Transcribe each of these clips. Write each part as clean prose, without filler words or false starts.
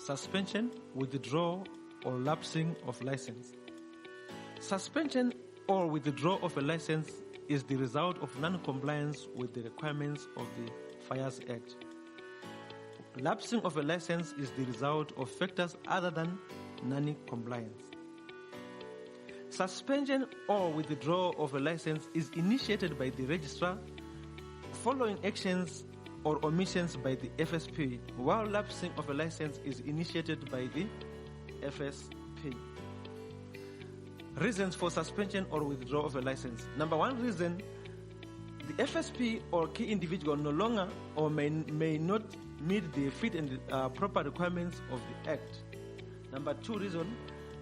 suspension, withdrawal, or lapsing of license. Suspension or withdrawal of a license is the result of non-compliance with the requirements of the Fires Act. Lapsing of a license is the result of factors other than non-compliance. Suspension or withdrawal of a license is initiated by the registrar following actions or omissions by the FSP, while lapsing of a license is initiated by the FSP. Reasons for suspension or withdrawal of a license. Number one reason, the FSP or key individual no longer or may not meet the fit and proper requirements of the Act. Number two reason,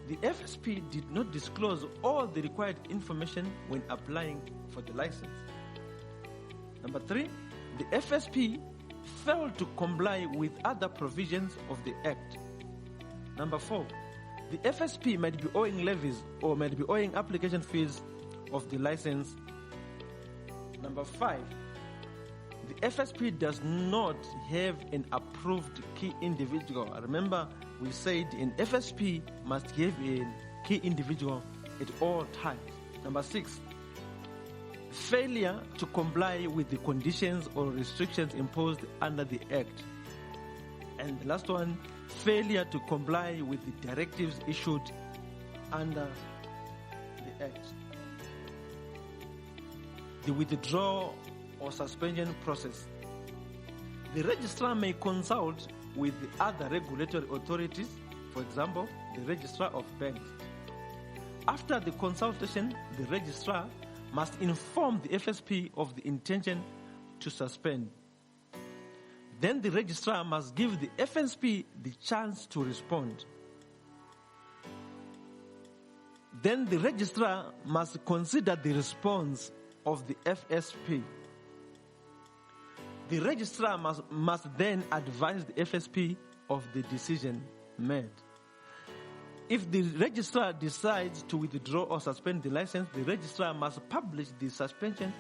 the FSP did not disclose all the required information when applying for the license. Number three, the FSP failed to comply with other provisions of the Act. Number four, the FSP might be owing levies or might be owing application fees of the license. Number five, the FSP does not have an approved key individual. Remember, we said an FSP must have a key individual at all times. Number six, failure to comply with the conditions or restrictions imposed under the Act. And the last one, failure to comply with the directives issued under the Act. The withdrawal or suspension process. The registrar may consult with the other regulatory authorities, for example, the registrar of banks. After the consultation, the registrar must inform the FSP of the intention to suspend. Then the registrar must give the FSP the chance to respond. Then the registrar must consider the response of the FSP. The registrar must then advise the FSP of the decision made. If the registrar decides to withdraw or suspend the license, the registrar must publish the suspension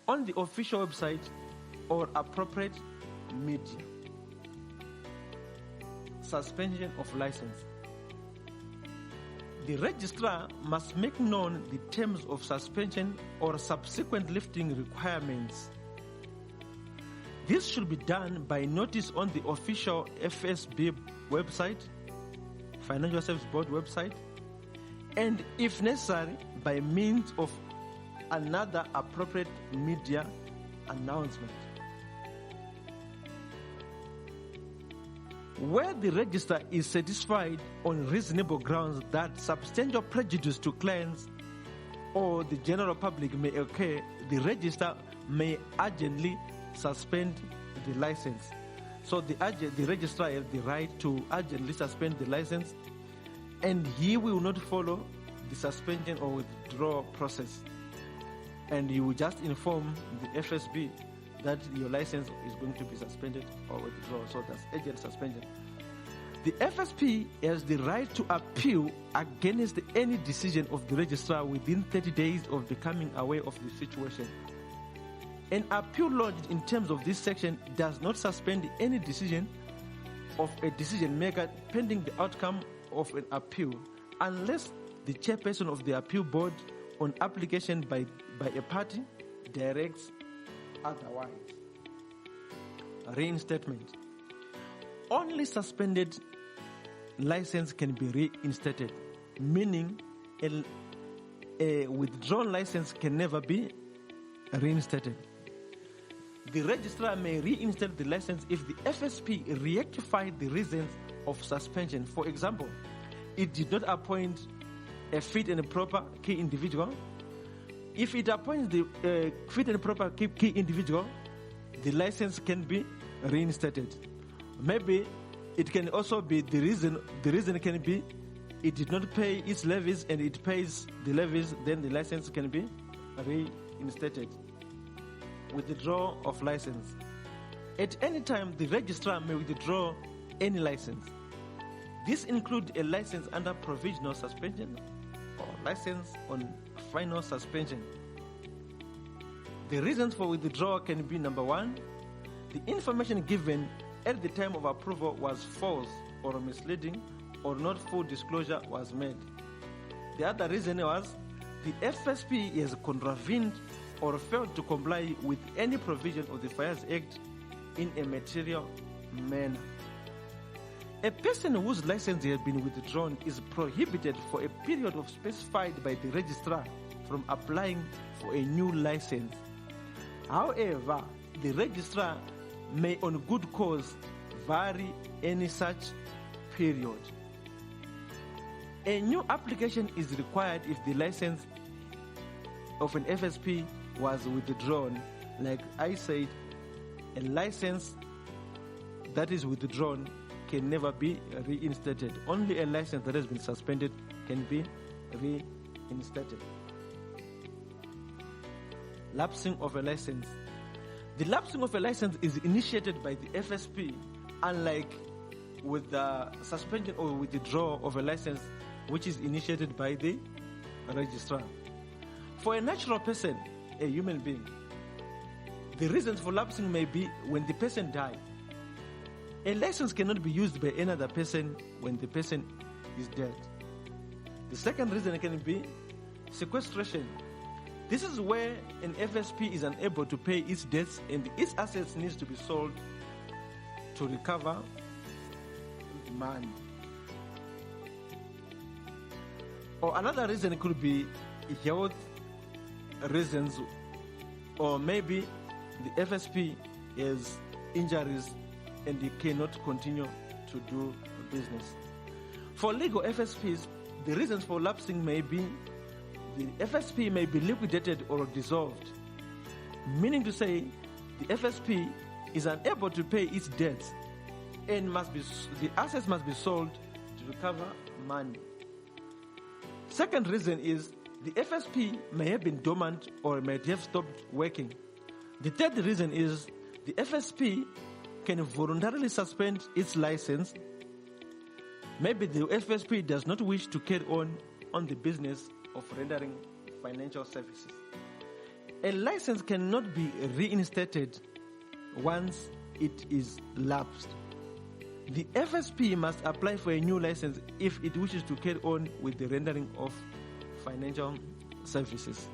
on the official website or appropriate media. Suspension of license. The registrar must make known the terms of suspension or subsequent lifting requirements. This should be done by notice on the official FSB website, Financial Services Board website, and if necessary, by means of another appropriate media announcement. Where the registrar is satisfied on reasonable grounds that substantial prejudice to clients or the general public may occur, the registrar may urgently suspend the license. So the registrar has the right to urgently suspend the license, and he will not follow the suspension or withdrawal process. And he will just inform the FSB that your license is going to be suspended or withdrawn. So that's urgent suspension. The FSP has the right to appeal against any decision of the registrar within 30 days of becoming aware of the situation. An appeal lodged in terms of this section does not suspend any decision of a decision maker pending the outcome of an appeal, unless the chairperson of the appeal board, on application by a party, directs otherwise. Reinstatement. Only suspended license can be reinstated, meaning a withdrawn license can never be reinstated. The registrar may reinstate the license if the FSP rectified the reasons of suspension. For example, it did not appoint a fit and proper key individual. If it appoints the fit and proper key individual, the license can be reinstated. Maybe it can also be the reason can be it did not pay its levies and it pays the levies, then the license can be reinstated. Withdrawal of license. At any time, the registrar may withdraw any license. This includes a license under provisional suspension or license on final suspension. The reasons for withdrawal can be: number one, the information given at the time of approval was false or misleading or not full disclosure was made. The other reason was the FSP has contravened or failed to comply with any provision of the Fires Act in a material manner. A person whose license has been withdrawn is prohibited for a period of specified by the registrar from applying for a new license. However, the registrar may on good cause vary any such period. A new application is required if the license of an FSP was withdrawn. Like I said, a license that is withdrawn can never be reinstated. Only a license that has been suspended can be reinstated. Lapsing of a license. The lapsing of a license is initiated by the FSP, unlike with the suspension or withdrawal of a license, which is initiated by the registrar. For a natural person, a human being, the reasons for lapsing may be when the person died. A license cannot be used by another person when the person is dead. The second reason can be sequestration. This is where an FSP is unable to pay its debts and its assets needs to be sold to recover money. Or another reason could be health reasons, or maybe the FSP has injuries and he cannot continue to do business. For legal FSPs, the reasons for lapsing may be the FSP may be liquidated or dissolved, meaning to say the FSP is unable to pay its debts and the assets must be sold to recover money. Second reason is the FSP may have been dormant or may have stopped working. The third reason is the FSP can voluntarily suspend its license. Maybe the FSP does not wish to carry on the business of rendering financial services. A license cannot be reinstated once it is lapsed. The FSP must apply for a new license if it wishes to carry on with the rendering of financial services.